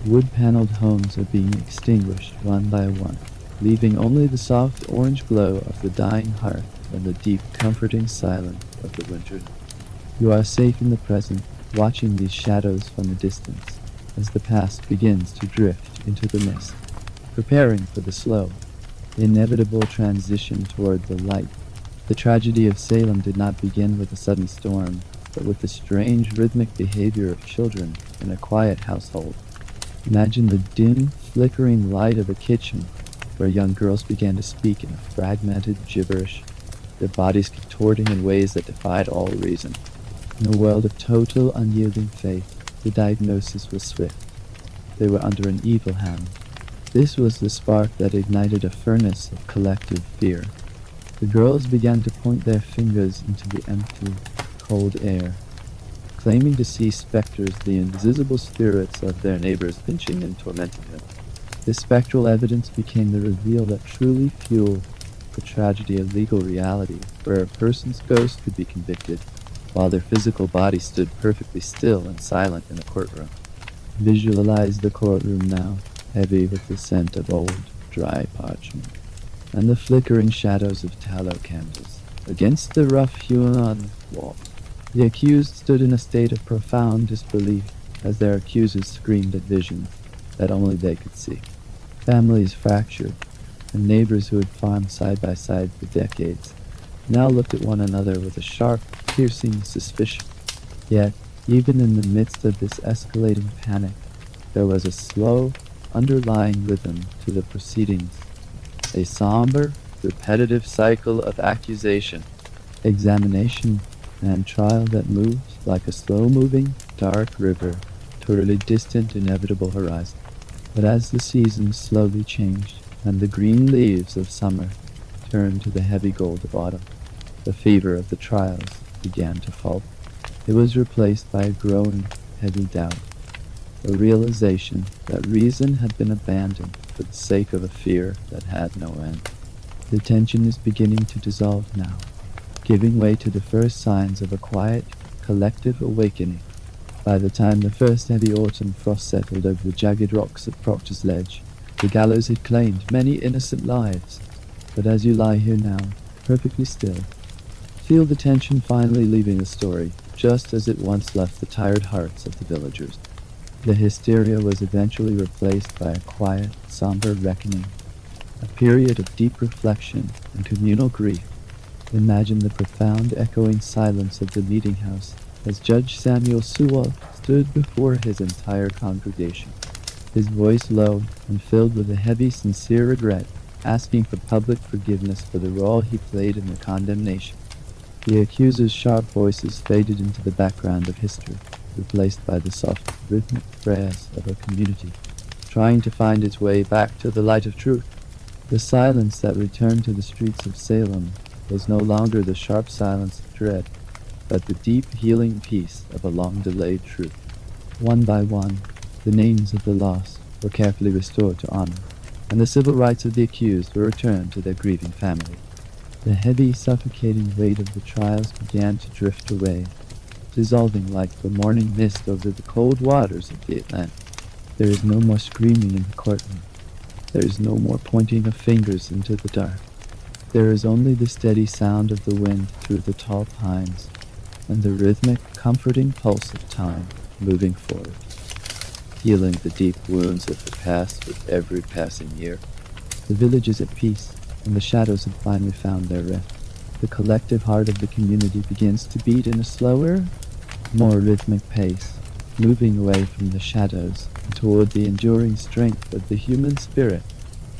wood-paneled homes are being extinguished one by one, leaving only the soft orange glow of the dying hearth and the deep, comforting silence of the winter. You are safe in the present, watching these shadows from a distance, as the past begins to drift into the mist, preparing for the slow, inevitable transition toward the light. The tragedy of Salem did not begin with a sudden storm, but with the strange rhythmic behavior of children in a quiet household. Imagine the dim, flickering light of a kitchen where young girls began to speak in a fragmented gibberish, their bodies contorting in ways that defied all reason. In a world of total, unyielding faith, the diagnosis was swift. They were under an evil hand. This was the spark that ignited a furnace of collective fear. The girls began to point their fingers into the empty, cold air, claiming to see specters, the invisible spirits of their neighbors pinching and tormenting them. This spectral evidence became the reveal that truly fueled the tragedy of legal reality, where a person's ghost could be convicted, while their physical body stood perfectly still and silent in a courtroom. Visualize the courtroom now, heavy with the scent of old, dry parchment, and the flickering shadows of tallow candles. Against the rough-hewn wall, the accused stood in a state of profound disbelief as their accusers screamed at visions that only they could see. Families fractured, and neighbors who had farmed side by side for decades now looked at one another with a sharp, piercing suspicion. Yet, even in the midst of this escalating panic, there was a slow, underlying rhythm to the proceedings, a somber, repetitive cycle of accusation, examination, and trial that moved like a slow-moving, dark river toward a distant, inevitable horizon. But as the seasons slowly changed, and the green leaves of summer turned to the heavy gold of autumn, the fever of the trials began to fall. It was replaced by a growing, heavy doubt, a realization that reason had been abandoned for the sake of a fear that had no end. The tension is beginning to dissolve now, giving way to the first signs of a quiet, collective awakening. By the time the first heavy autumn frost settled over the jagged rocks of Proctor's Ledge, the gallows had claimed many innocent lives. But as you lie here now, perfectly still, feel the tension finally leaving the story, just as it once left the tired hearts of the villagers. The hysteria was eventually replaced by a quiet, somber reckoning, a period of deep reflection and communal grief. Imagine the profound echoing silence of the meeting house as Judge Samuel Sewell stood before his entire congregation, his voice low and filled with a heavy, sincere regret, asking for public forgiveness for the role he played in the condemnation. The accusers' sharp voices faded into the background of history, replaced by the soft, rhythmic prayers of a community, trying to find its way back to the light of truth. The silence that returned to the streets of Salem was no longer the sharp silence of dread, but the deep, healing peace of a long-delayed truth. One by one, the names of the lost were carefully restored to honor, and the civil rights of the accused were returned to their grieving family. The heavy, suffocating weight of the trials began to drift away, dissolving like the morning mist over the cold waters of the Atlantic. There is no more screaming in the courtroom. There is no more pointing of fingers into the dark. There is only the steady sound of the wind through the tall pines, and the rhythmic, comforting pulse of time moving forward, healing the deep wounds of the past with every passing year. The village is at peace, and the shadows have finally found their rest. The collective heart of the community begins to beat in a slower, more rhythmic pace, moving away from the shadows and toward the enduring strength of the human spirit.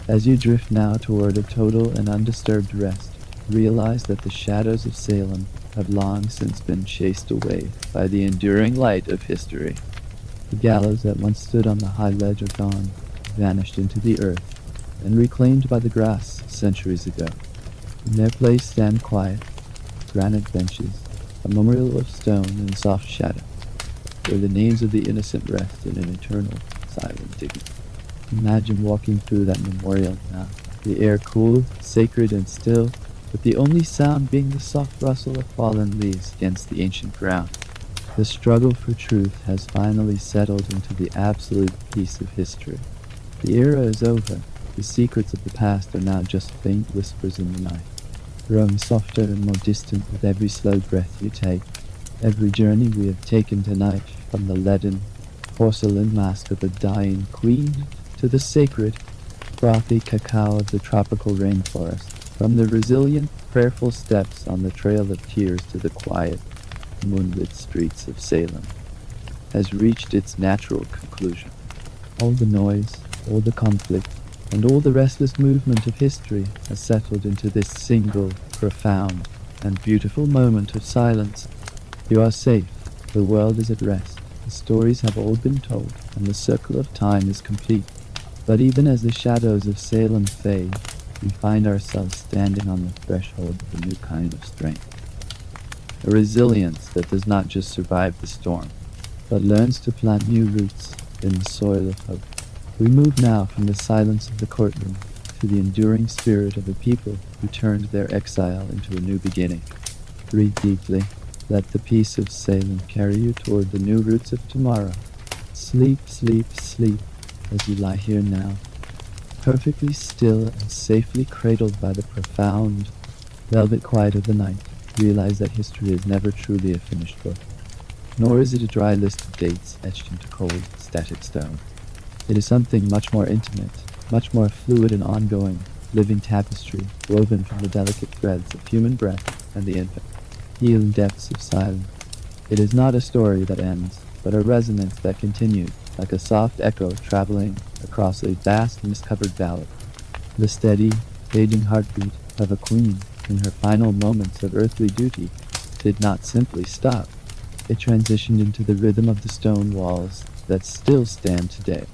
As you drift now toward a total and undisturbed rest, realize that the shadows of Salem have long since been chased away by the enduring light of history. The gallows that once stood on the high ledge are gone, vanished into the earth, and reclaimed by the grass centuries ago. In their place stand quiet, granite benches, a memorial of stone and soft shadow, where the names of the innocent rest in an eternal, silent dignity. Imagine walking through that memorial now, the air cool, sacred, and still, with the only sound being the soft rustle of fallen leaves against the ancient ground. The struggle for truth has finally settled into the absolute peace of history. The era is over. The secrets of the past are now just faint whispers in the night, growing softer and more distant with every slow breath you take, every journey we have taken tonight from the leaden, porcelain mask of a dying queen to the sacred, frothy cacao of the tropical rainforest, from the resilient, prayerful steps on the Trail of Tears to the quiet, moonlit streets of Salem, has reached its natural conclusion. All the noise, all the conflict, and all the restless movement of history has settled into this single, profound, and beautiful moment of silence. You are safe, the world is at rest, the stories have all been told, and the circle of time is complete. But even as the shadows of Salem fade, we find ourselves standing on the threshold of a new kind of strength. A resilience that does not just survive the storm, but learns to plant new roots in the soil of hope. We move now from the silence of the courtroom to the enduring spirit of a people who turned their exile into a new beginning. Breathe deeply. Let the peace of Salem carry you toward the new roots of tomorrow. Sleep, sleep, sleep as you lie here now, perfectly still and safely cradled by the profound, velvet quiet of the night. Realize that history is never truly a finished book, nor is it a dry list of dates etched into cold, static stone. It is something much more intimate, much more fluid and ongoing, living tapestry woven from the delicate threads of human breath and the infinite, healing depths of silence. It is not a story that ends, but a resonance that continues, like a soft echo traveling across a vast mist-covered valley. The steady, aging heartbeat of a queen in her final moments of earthly duty did not simply stop. It transitioned into the rhythm of the stone walls that still stand today.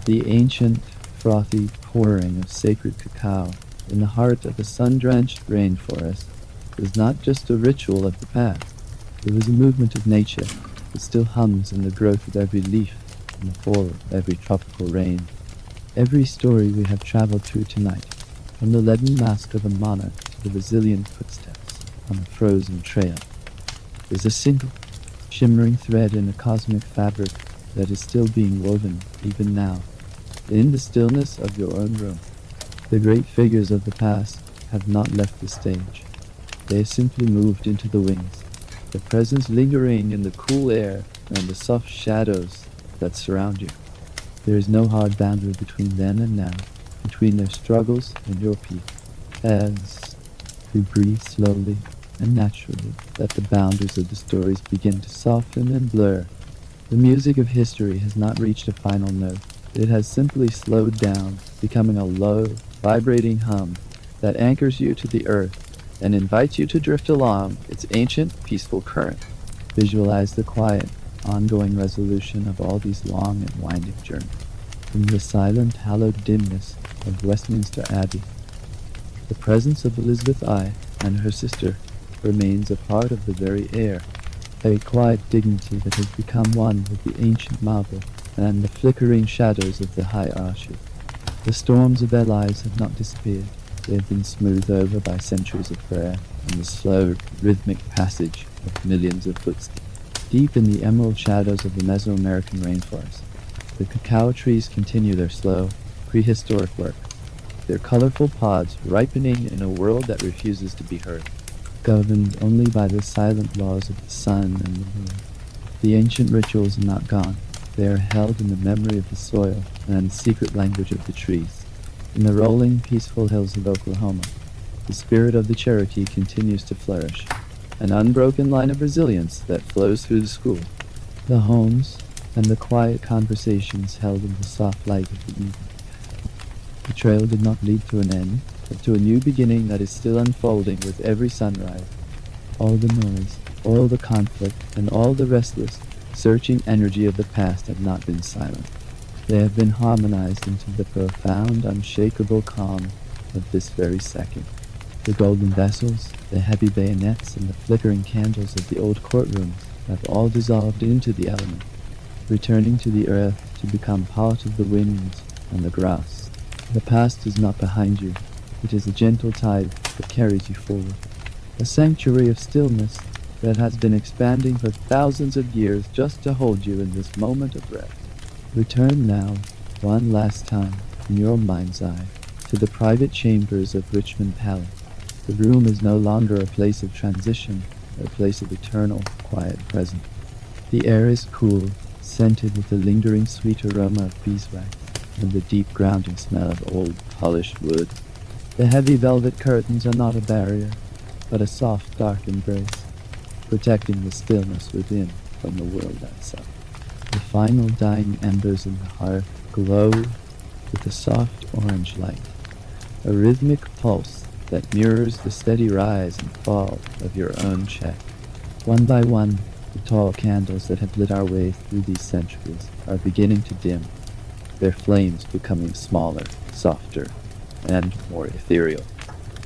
The ancient, frothy pouring of sacred cacao in the heart of a sun-drenched rainforest was not just a ritual of the past. It was a movement of nature that still hums in the growth of every leaf and the fall of every tropical rain. Every story we have traveled through tonight, from the leaden mask of a monarch to the resilient footsteps on a frozen trail, is a single, shimmering thread in a cosmic fabric that is still being woven even now, in the stillness of your own room. The great figures of the past have not left the stage. They have simply moved into the wings, their presence lingering in the cool air and the soft shadows that surround you. There is no hard boundary between then and now, between their struggles and your peace. As we breathe slowly and naturally, let the boundaries of the stories begin to soften and blur. The music of history has not reached a final note. It has simply slowed down, becoming a low, vibrating hum that anchors you to the earth and invites you to drift along its ancient, peaceful current. Visualize the quiet, ongoing resolution of all these long and winding journeys. In the silent, hallowed dimness of Westminster Abbey, the presence of Elizabeth I and her sister remains a part of the very air, a quiet dignity that has become one with the ancient marble and the flickering shadows of the high arches. The storms of their lives have not disappeared. They have been smoothed over by centuries of prayer and the slow, rhythmic passage of millions of footsteps. Deep in the emerald shadows of the Mesoamerican rainforest, the cacao trees continue their slow, prehistoric work, their colorful pods ripening in a world that refuses to be heard, governed only by the silent laws of the sun and the moon. The ancient rituals are not gone. They are held in the memory of the soil and the secret language of the trees. In the rolling, peaceful hills of Oklahoma, the spirit of the Cherokee continues to flourish, an unbroken line of resilience that flows through the school, the homes, and the quiet conversations held in the soft light of the evening. The trail did not lead to an end, but to a new beginning that is still unfolding with every sunrise. All the noise, all the conflict, and all the restless, searching energy of the past have not been silent. They have been harmonized into the profound, unshakable calm of this very second. The golden vessels, the heavy bayonets, and the flickering candles of the old courtrooms have all dissolved into the element, returning to the earth to become part of the winds and the grass. The past is not behind you. It is a gentle tide that carries you forward, a sanctuary of stillness that has been expanding for thousands of years just to hold you in this moment of rest. Return now, one last time, in your mind's eye, to the private chambers of Richmond Palace. The room is no longer a place of transition, but a place of eternal, quiet presence. The air is cool, scented with the lingering sweet aroma of beeswax and the deep grounding smell of old polished wood. The heavy velvet curtains are not a barrier, but a soft, dark embrace, protecting the stillness within from the world outside. The final dying embers in the hearth glow with a soft orange light, a rhythmic pulse that mirrors the steady rise and fall of your own chest. One by one, the tall candles that have lit our way through these centuries are beginning to dim, their flames becoming smaller, softer, and more ethereal.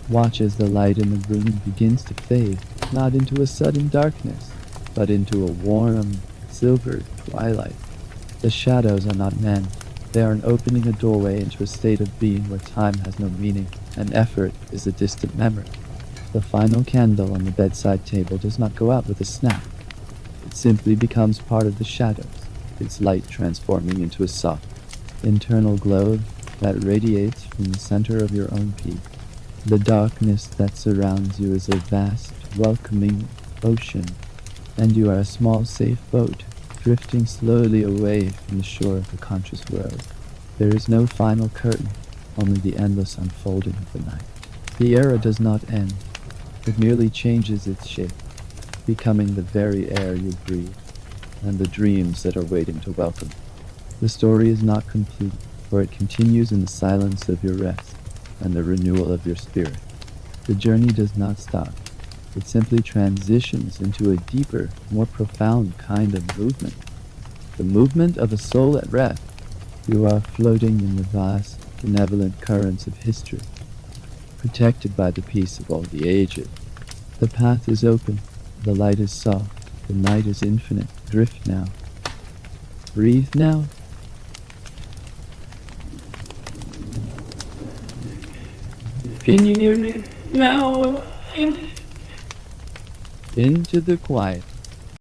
Watch as the light in the room begins to fade, not into a sudden darkness, but into a warm, silver twilight. The shadows are not men. They are opening a doorway into a state of being where time has no meaning, and effort is a distant memory. The final candle on the bedside table does not go out with a snap. It simply becomes part of the shadows, its light transforming into a soft, internal glow that radiates from the center of your own peak. The darkness that surrounds you is a vast, welcoming ocean, and you are a small, safe boat, drifting slowly away from the shore of the conscious world. There is no final curtain, only the endless unfolding of the night. The era does not end. It merely changes its shape, becoming the very air you breathe, and the dreams that are waiting to welcome. The story is not complete, for it continues in the silence of your rest and the renewal of your spirit. The journey does not stop. It simply transitions into a deeper, more profound kind of movement. The movement of a soul at rest. You are floating in the vast, benevolent currents of history, protected by the peace of all the ages. The path is open, the light is soft, the night is infinite. Drift now. Breathe now. Can you hear me now? Into the quiet